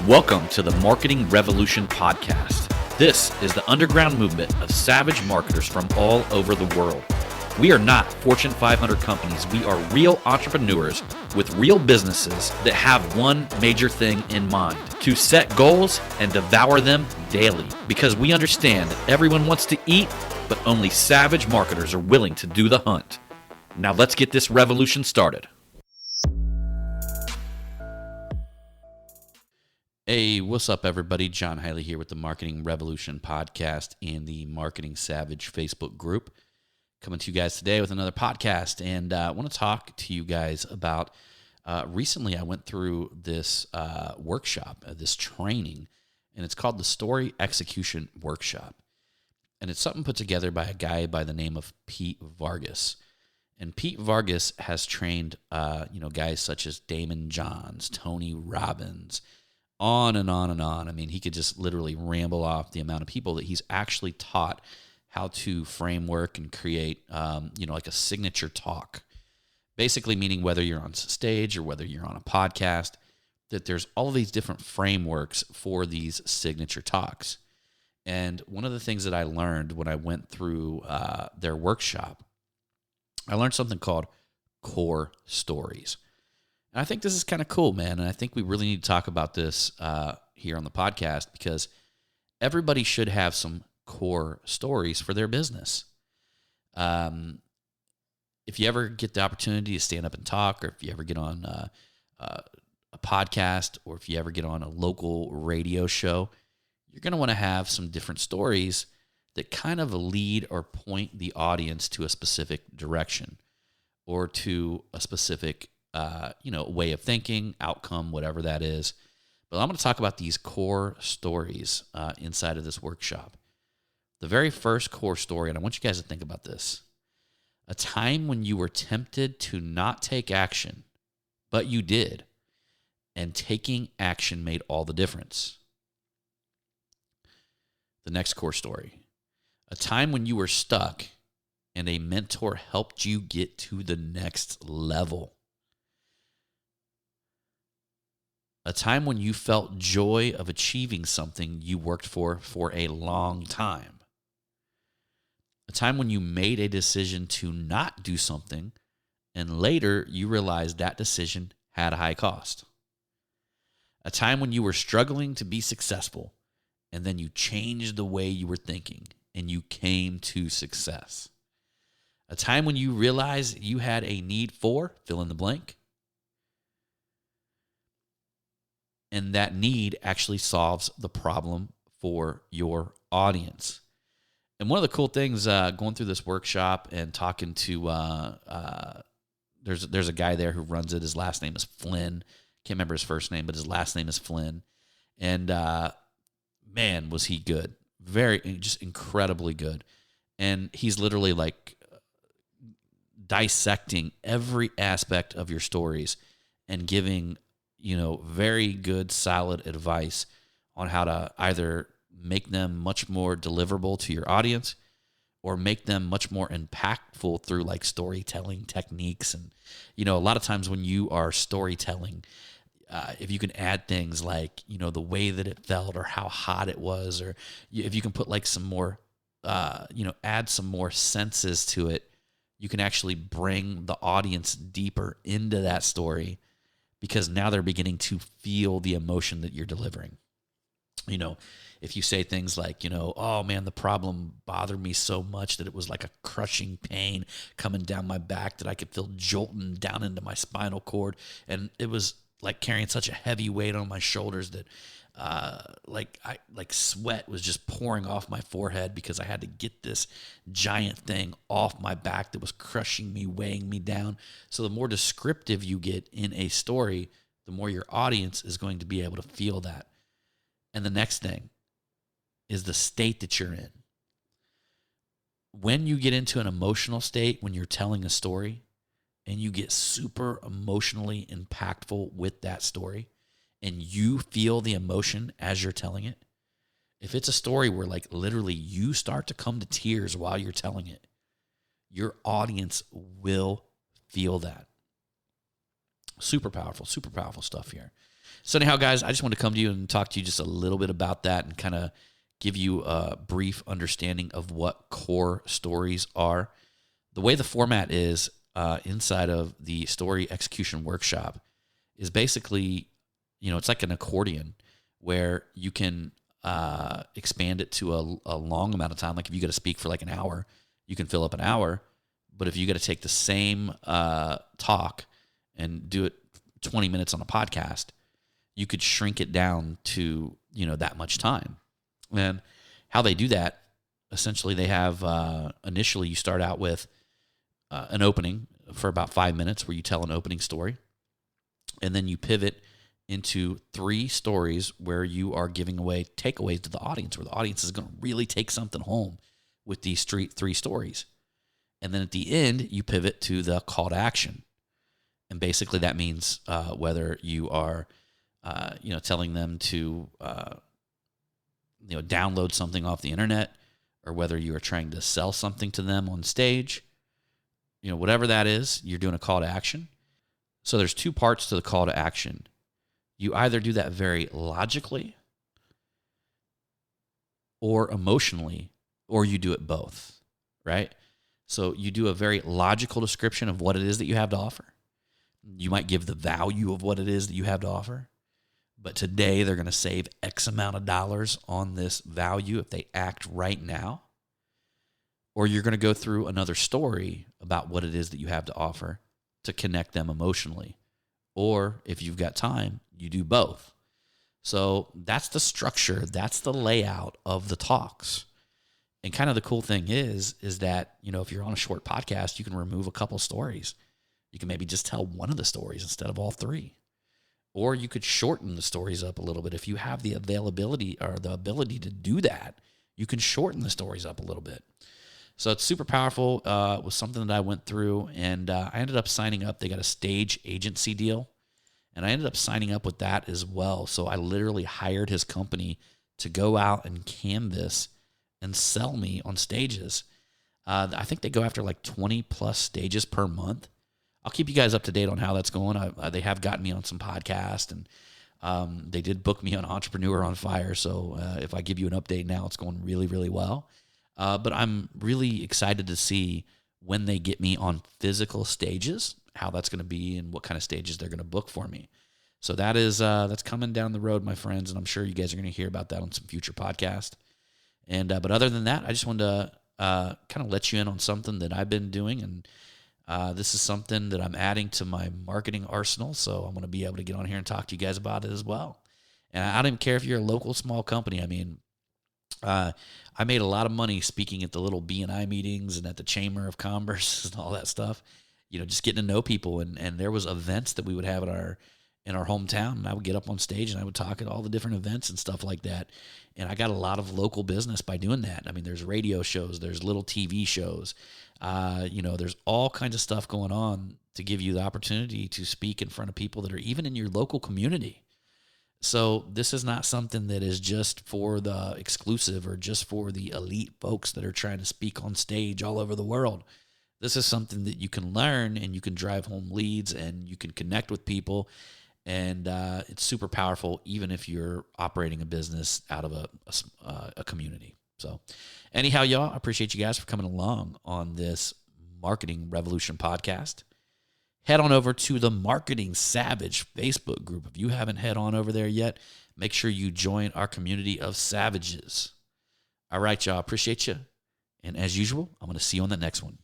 Welcome to the Marketing Revolution Podcast. This is the underground movement of savage marketers from all over the world. We are not Fortune 500 companies. We are real entrepreneurs with real businesses that have one major thing in mind: to set goals and devour them daily. Because we understand that everyone wants to eat, but only savage marketers are willing to do the hunt. Now let's get this revolution started. Hey, what's up, everybody? John Hiley here with the Marketing Revolution Podcast and the Marketing Savage Facebook group. Coming to you guys today with another podcast, and I want to talk to you guys about recently I went through this workshop, this training, and it's called the Story Execution Workshop. And it's something put together by a guy by the name of Pete Vargas. And Pete Vargas has trained guys such as Damon Johns, Tony Robbins, on and on and on. I mean, he could just literally ramble off the amount of people that he's actually taught how to framework and create, like a signature talk. Basically meaning whether you're on stage or whether you're on a podcast, that there's all of these different frameworks for these signature talks. And one of the things that I learned when I went through their workshop, I learned something called core stories. And I think this is kind of cool, man. And I think we really need to talk about this here on the podcast, because everybody should have some core stories for their business. If you ever get the opportunity to stand up and talk, or if you ever get on a podcast, or if you ever get on a local radio show, you're going to want to have some different stories that kind of lead or point the audience to a specific direction or to a specific way of thinking, outcome, whatever that is. But I'm going to talk about these core stories inside of this workshop. The very first core story, and I want you guys to think about this: a time when you were tempted to not take action, but you did, and taking action made all the difference. The next core story: a time when you were stuck and a mentor helped you get to the next level. A time when you felt joy of achieving something you worked for a long time. A time when you made a decision to not do something, and later you realized that decision had a high cost. A time when you were struggling to be successful, and then you changed the way you were thinking, and you came to success. A time when you realized you had a need for, fill in the blank, and that need actually solves the problem for your audience. And one of the cool things going through this workshop and talking to, there's a guy there who runs it. His last name is Flynn. Can't remember his first name, but his last name is Flynn. And man, was he good. Just incredibly good. And he's literally like dissecting every aspect of your stories and giving very good, solid advice on how to either make them much more deliverable to your audience or make them much more impactful through like storytelling techniques. And, a lot of times when you are storytelling, if you can add things like, the way that it felt or how hot it was, or if you can put like some more, add some more senses to it, you can actually bring the audience deeper into that story, because now they're beginning to feel the emotion that you're delivering. If you say things like, oh man, the problem bothered me so much that it was like a crushing pain coming down my back that I could feel jolting down into my spinal cord. And it was like carrying such a heavy weight on my shoulders that sweat was just pouring off my forehead because I had to get this giant thing off my back that was crushing me, weighing me down. So the more descriptive you get in a story, the more your audience is going to be able to feel that. And the next thing is the state that you're in. When you get into an emotional state, when you're telling a story and you get super emotionally impactful with that story, and you feel the emotion as you're telling it, if it's a story where like literally you start to come to tears while you're telling it, your audience will feel that. Super powerful stuff here. So anyhow, guys, I just want to come to you and talk to you just a little bit about that and kind of give you a brief understanding of what core stories are. The way the format is inside of the story execution workshop is basically, it's like an accordion where you can expand it to a long amount of time. Like if you got to speak for like an hour, you can fill up an hour. But if you got to take the same talk and do it 20 minutes on a podcast, you could shrink it down to, that much time. And how they do that, essentially they have, initially you start out with an opening for about 5 minutes where you tell an opening story. And then you pivot into 3 stories where you are giving away takeaways to the audience, where the audience is going to really take something home with these 3 stories. And then at the end, you pivot to the call to action. And basically that means whether you are, telling them to, download something off the internet, or whether you are trying to sell something to them on stage, whatever that is, you're doing a call to action. So there's 2 parts to the call to action. You either do that very logically or emotionally, or you do it both, right? So you do a very logical description of what it is that you have to offer. You might give the value of what it is that you have to offer. But today they're going to save X amount of dollars on this value if they act right now. Or you're going to go through another story about what it is that you have to offer to connect them emotionally. Or if you've got time, you do both. So that's the structure. That's the layout of the talks. And kind of the cool thing is that, if you're on a short podcast, you can remove a couple stories. You can maybe just tell one of the stories instead of all 3. Or you could shorten the stories up a little bit. If you have the availability or the ability to do that, you can shorten the stories up a little bit. So it's super powerful. It was something that I went through, and I ended up signing up. They got a stage agency deal, and I ended up signing up with that as well. So I literally hired his company to go out and canvas and sell me on stages. I think they go after like 20 plus stages per month. I'll keep you guys up to date on how that's going. They have gotten me on some podcasts, and they did book me on Entrepreneur on Fire. So if I give you an update now, it's going really, really well. But I'm really excited to see when they get me on physical stages, how that's going to be and what kind of stages they're going to book for me. So that is that's coming down the road, my friends, and I'm sure you guys are going to hear about that on some future podcasts. And but other than that, I just wanted to kind of let you in on something that I've been doing, and this is something that I'm adding to my marketing arsenal. So I'm going to be able to get on here and talk to you guys about it as well. And I don't even care if you're a local small company. I mean, I made a lot of money speaking at the little BNI meetings and at the Chamber of Commerce and all that stuff. Just getting to know people, and there was events that we would have in our hometown, and I would get up on stage and I would talk at all the different events and stuff like that. And I got a lot of local business by doing that. I mean, there's radio shows, there's little TV shows, there's all kinds of stuff going on to give you the opportunity to speak in front of people that are even in your local community. So this is not something that is just for the exclusive or just for the elite folks that are trying to speak on stage all over the world. This is something that you can learn, and you can drive home leads, and you can connect with people. And it's super powerful, even if you're operating a business out of a community. So anyhow, y'all, I appreciate you guys for coming along on this Marketing Revolution podcast. Head on over to the Marketing Savage Facebook group. If you haven't head on over there yet, make sure you join our community of savages. All right, y'all, appreciate you. And as usual, I'm going to see you on the next one.